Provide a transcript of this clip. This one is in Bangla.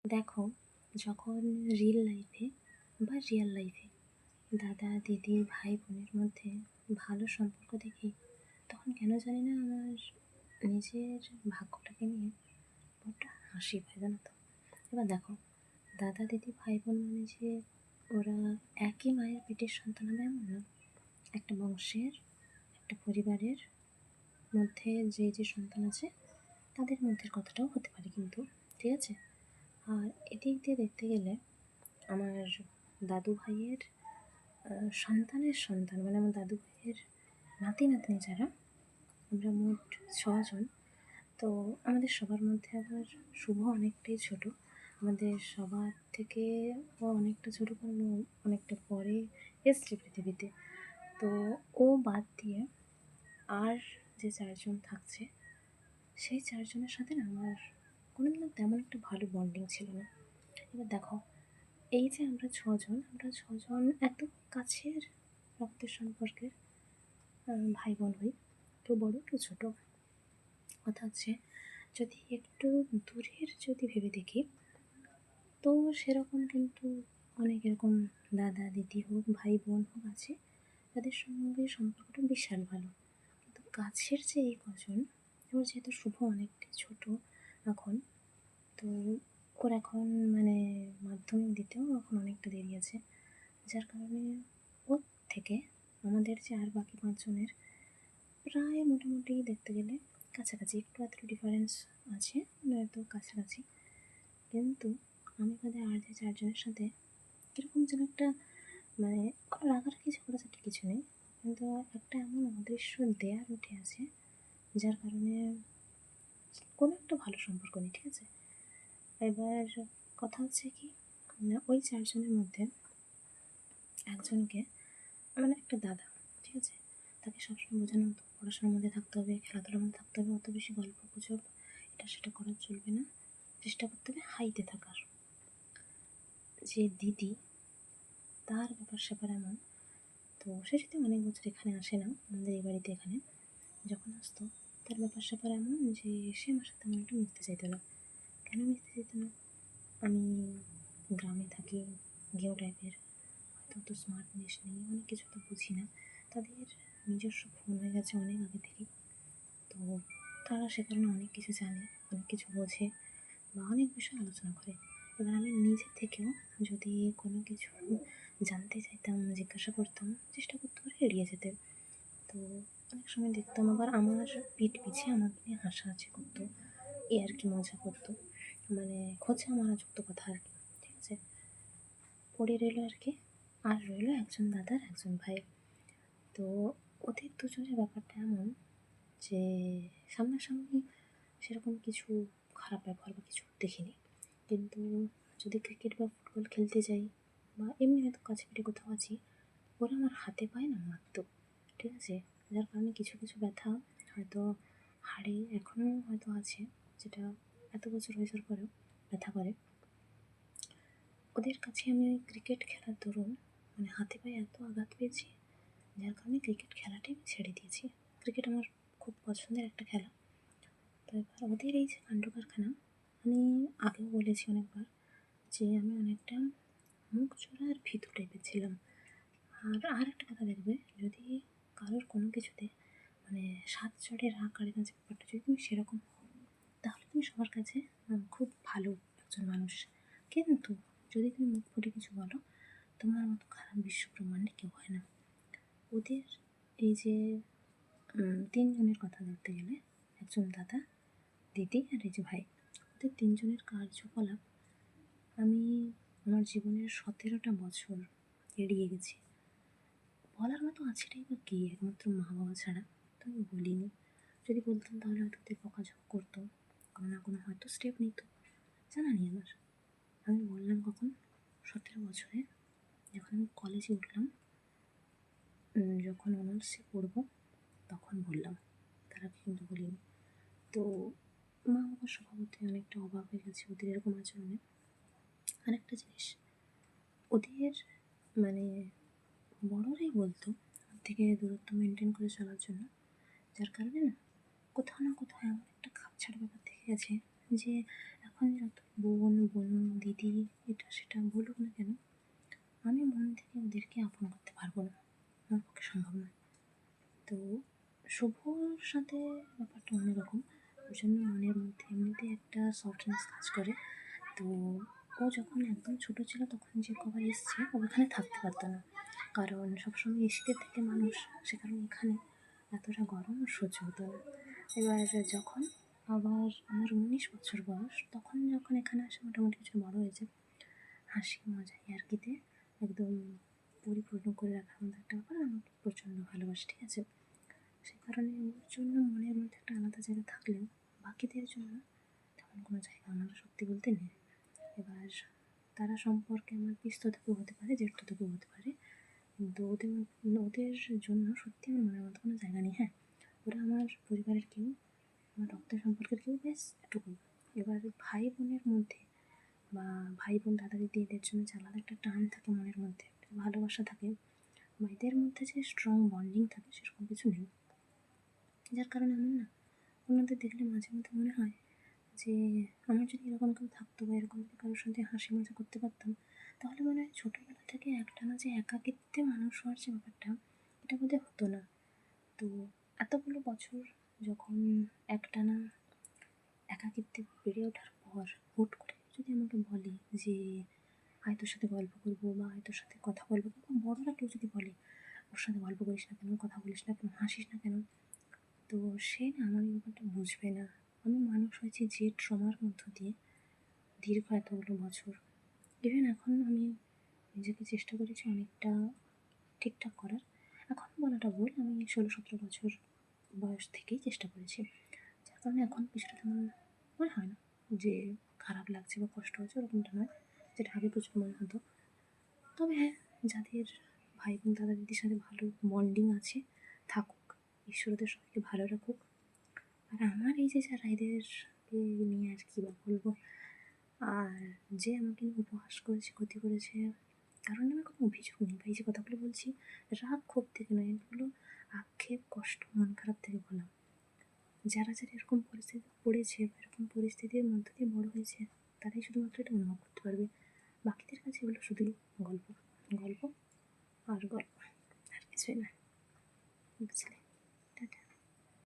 দেখো, যখন রিয়েল লাইফে দাদা দিদি ভাই বোনের মধ্যে ভালো সম্পর্ক দেখি, তখন কেন জানি না আমার নিজের ভাগ্যটাকে নিয়ে বড্ড হাসি পায়, জানো তো। এবার দেখো, দাদা দিদি ভাই বোন মানে যে ওরা একই মায়ের পেটের সন্তান হবে এমন না। একটা বংশের, একটা পরিবারের মধ্যে যে সন্তান আছে তাদের মধ্যে কথাটাও হতে পারে কিন্তু, ঠিক আছে। আর এদিক দিয়ে দেখতে গেলে আমার দাদু ভাইয়ের সন্তানের সন্তান মানে আমার দাদু ভাইয়ের নাতি নাতনি যারা, আমরা মোট 6 জন। তো আমাদের সবার মধ্যে আবার শুভ অনেকটাই ছোট, আমাদের সবার থেকে ও অনেকটা ছোটো, কারণ ও অনেকটা পরে এসছে পৃথিবীতে। তো ও বাদ দিয়ে আর যে 4 জন থাকছে, সেই 4 জনের সাথে না আমার কোনোদিনও তেমন একটা ভালো বন্ডিং ছিল না। এবার দেখো, এই যে আমরা ছজন এত কাছের রক্তের সম্পর্কের ভাই বোন হই, কেউ বড় কেউ ছোটো। কথা হচ্ছে, যদি একটু দূরের যদি ভেবে দেখি, তো সেরকম কিন্তু অনেক এরকম দাদা দিদি হোক ভাই বোন হোক আছে, তাদের সঙ্গে সম্পর্কটা বিশাল ভালো। কিন্তু কাছের যে এই কজন, এবার যেহেতু শুভ অনেকটাই ছোটো এখন, তো ওর এখন মানে মাধ্যমিক দিতেও এখন অনেকটা দেরি আছে, যার কারণে ওর থেকে আমাদের যে আর বাকি 5 জনের প্রায় মোটামুটি দেখতে গেলে কাছাকাছি, একটু আধটু ডিফারেন্স আছে, নয়তো কাছাকাছি। কিন্তু আমি বাদে আর যে 4 জনের সাথে কীরকম যেন একটা মানে কোনো রাগারাগি ঝগড়াঝাটি কিছু নেই, কিন্তু একটা এমন অদৃশ্য দেয়াল উঠে আছে, যার কারণে কোনো একটা ভালো সম্পর্ক নেই, ঠিক আছে। এবার কথা হচ্ছে কি, ওই 4 জনের মধ্যে একজনকে মানে একটা দাদা, ঠিক আছে, তাকে সবসময় বোঝানো হতো পড়াশোনার মধ্যে থাকতে হবে, খেলাধুলার মধ্যে থাকতে হবে, অত বেশি গল্প গুজব এটা সেটা করা চলবে না, চেষ্টা করতে হবে হাইতে থাকার। যে দিদি, তার ব্যাপার স্যাপার এমন, তো সে যদি অনেক বছর এখানে আসে না আমাদের এই বাড়িতে, এখানে যখন আসতো তার ব্যাপার স্যাপার এমন যে সে আমার সাথে তেমন একটা মিশতে চাইতো না। কেন মিশতে চাইতো না? আমি গ্রামে থাকি, গেও টাইপের, হয়তো অত স্মার্টনেস নেই, অনেক কিছু তো বুঝি না, তাদের নিজস্ব ফোন হয়ে গেছে অনেক আগে থেকেই। তো তারা সে কারণে অনেক কিছু জানে, অনেক কিছু বোঝে বা অনেক বিষয় আলোচনা করে। এবার আমি নিজে থেকেও যদি কোনো কিছু জানতে চাইতাম, জিজ্ঞাসা করতাম, চেষ্টা করতে পারি এড়িয়ে যেতে। তো অনেক সময় দেখতাম আবার আমার পিঠ পিছে আমাকে নিয়ে হাসাহাসি করতো, এ আর কি মজা করতো, মানে খোঁচা মারা যুক্ত কথা আর কি, ঠিক আছে। পড়ে রইলো আর কি, আর রইলো একজন দাদার একজন ভাই। তো ওদের দুজনের ব্যাপারটা এমন যে সামনাসামনি সেরকম কিছু খারাপ ব্যবহার বা কিছু দেখিনি, কিন্তু যদি ক্রিকেট বা ফুটবল খেলতে যাই বা এমনি হয়তো কাছে পিঠে কোথাও আছি, ওরা আমার হাতে পায় না মারতো, ঠিক আছে। যার কারণে কিছু কিছু ব্যথা হয়তো হাড়ে এখনও হয়তো আছে, যেটা এত বছর হয়ে যাওয়ার পরেও ব্যথা করে। ওদের কাছে আমি ওই ক্রিকেট খেলার দরুন মানে হাতে পায়ে এত আঘাত পেয়েছি, যার কারণে ক্রিকেট খেলাটাই আমি ছেড়ে দিয়েছি। ক্রিকেট আমার খুব পছন্দের একটা খেলা। তো এবার ওদের এই যে কাণ্ড কারখানা, আমি আগেও বলেছি অনেকবার যে আমি অনেকটা মুখ চোরা আর ভীতু টাইপের ছিলাম। আর একটা কথা দেখবে, যদি কারোর কোনো কিছুতে মানে সাত চড়ে রাগ কাড়ে না, যে ব্যাপারটা যদি তুমি সেরকম হও, তাহলে তুমি সবার কাছে খুব ভালো একজন মানুষ। কিন্তু যদি তুমি মুখ ফুটে কিছু বলো, তোমার মতো খারাপ বিশ্ব ব্রহ্মাণ্ডে কেউ হয় না। ওদের এই যে 3 জনের কথা ধরতে গেলে, একজন দাদা, দিদি আর এই যে ভাই, ওদের 3 জনের কার্যকলাপ আমি আমার জীবনের 17টা বছর এড়িয়ে গেছি। বলার মতো আছেটাই বা কী, একমাত্র মা বাবা ছাড়া। তো আমি বলিনি, যদি বলতাম তাহলে হয়তো ওদের বকাঝকা করতো, কোনো না কোনো হয়তো স্টেপ নিত, জানা নেই আমার। আমি বললাম কখন, 17 বছরে যখন আমি কলেজে উঠলাম, যখন অনার্সে পড়বো তখন বললাম, তার আগে কিন্তু বলিনি। তো মা বাবার স্বভাবতই অনেকটা অবাক হয়ে গেছে ওদের এরকম আচরণে। আরেকটা জিনিস, ওদের মানে বড়রাই বলতো ওর থেকে দূরত্ব মেনটেন করে চলার জন্য, যার কারণে না কোথাও না কোথাও এমন একটা খাপ ছাড়া ব্যাপার থেকে গেছে যে এখন যখন যত বোন, বোনু, দিদি এটা সেটা বলুক না কেন, আমি মন থেকে ওদেরকে আপন করতে পারবো না, আমার পক্ষে সম্ভব নয়। তো শুভর সাথে ব্যাপারটা অন্যরকম। ওর জন্য মনের মধ্যে এমনিতে একটা সফটনেস কাজ করে। তো ও যখন একদম ছোটো ছিল তখন যে কবার এসছে ও এখানে থাকতে পারতো না, কারণ সবসময় এসিতে থেকে মানুষ, সে কারণে এখানে এতটা গরম ওর সহ্য হতো না। এবার যখন আবার আমার 19 বছর বয়স, তখন যখন এখানে আসে মোটামুটি কিছু বড়ো হয়েছে, হাসি মজা ইয়ার্কিতে একদম পরিপূর্ণ করে রাখার মতো একটা ব্যাপার আমাকে প্রচণ্ড ভালোবাসে, ঠিক আছে? সে কারণে ওর জন্য মনের মধ্যে একটা আলাদা জায়গা থাকলেও বাকিদের জন্য তেমন কোনো জায়গা আমার সত্যি বলতে নেই। এবার তারা সম্পর্কে আমার পিস্ততেও হতে পারে, জেঠতুতেও হতে পারে, কিন্তু ওদের জন্য সত্যি আমার মনের মতো কোনো জায়গা নেই। হ্যাঁ, ওরা আমার পরিবারের কেউ, আমার রক্তের সম্পর্কের কেউ, ব্যাস এটুকুই। এবার ভাই বোনের মধ্যে বা ভাই বোন দাদা দিদি এদের জন্য যে আলাদা একটা টান থাকে মনের মধ্যে, একটা ভালোবাসা থাকে, বা এদের মধ্যে যে স্ট্রং বন্ডিং থাকে সেরকম কিছু নেই। যার কারণে আমার না ওনাদের দেখলে মাঝে মধ্যে মনে হয় যে আমার যদি এরকম কেউ থাকতো বা এরকম যদি কারোর সাথে হাসি মজা করতে পারতাম, তাহলে মনে হয় ছোটোবেলা থেকে একটানা যে একাকিত্বে মানুষ হওয়ার যে ব্যাপারটা, এটা বোধহয় হতো না। তো এতগুলো বছর যখন একটানা একাকিত্বে বেড়ে ওঠার পর হুট করে যদি আমাকে বলে যে আয় তোর সাথে গল্প করবো বা আয় তোর সাথে কথা বলবো, বা বড়রা কেউ যদি বলে ওর সাথে গল্প করিস না কেন, কথা বলিস না কেন, হাসিস না কেন, তো সে না আমার এই ব্যাপারটা বুঝবে না। আমি মানুষ হয়েছি যে ট্রমার মধ্য দিয়ে দীর্ঘ এতগুলো বছর। ইভেন এখন আমি নিজেকে চেষ্টা করেছি অনেকটা ঠিকঠাক করার। এখন বলাটা ভুল, আমি 16-17 বছর বয়স থেকেই চেষ্টা করেছি, যার কারণে এখন কিছুটা তেমন মনে হয় না যে খারাপ লাগছে বা কষ্ট হচ্ছে, ওরকমটা নয়, যেটা আগে প্রচুর মনে হতো। তবে হ্যাঁ, যাদের ভাই বোন দাদা দিদির সাথে ভালো বন্ডিং আছে থাকুক, ঈশ্বর ওদের সবাইকে ভালো রাখুক। আর আমার এই যে যারা এদেরকে নিয়ে আর কী বা বলবো, আর যে আমাকে নিয়ে উপহাস করেছে, ক্ষতি করেছে, কারণ আমি কোনো অভিযোগ নেই বা এই যে কথাগুলো বলছি রাগ ক্ষোভ থেকে নয়, এগুলো আক্ষেপ, কষ্ট, মন খারাপ থেকে বলা। যারা যারা এরকম পরিস্থিতি পড়েছে বা এরকম পরিস্থিতির মধ্যে দিয়ে বড় হয়েছে, তারাই শুধুমাত্র এটা অনুভব করতে পারবে। বাকিদের কাছে এগুলো শুধুই গল্প, গল্প আর গল্প, আর কিছুই না, বুঝলে?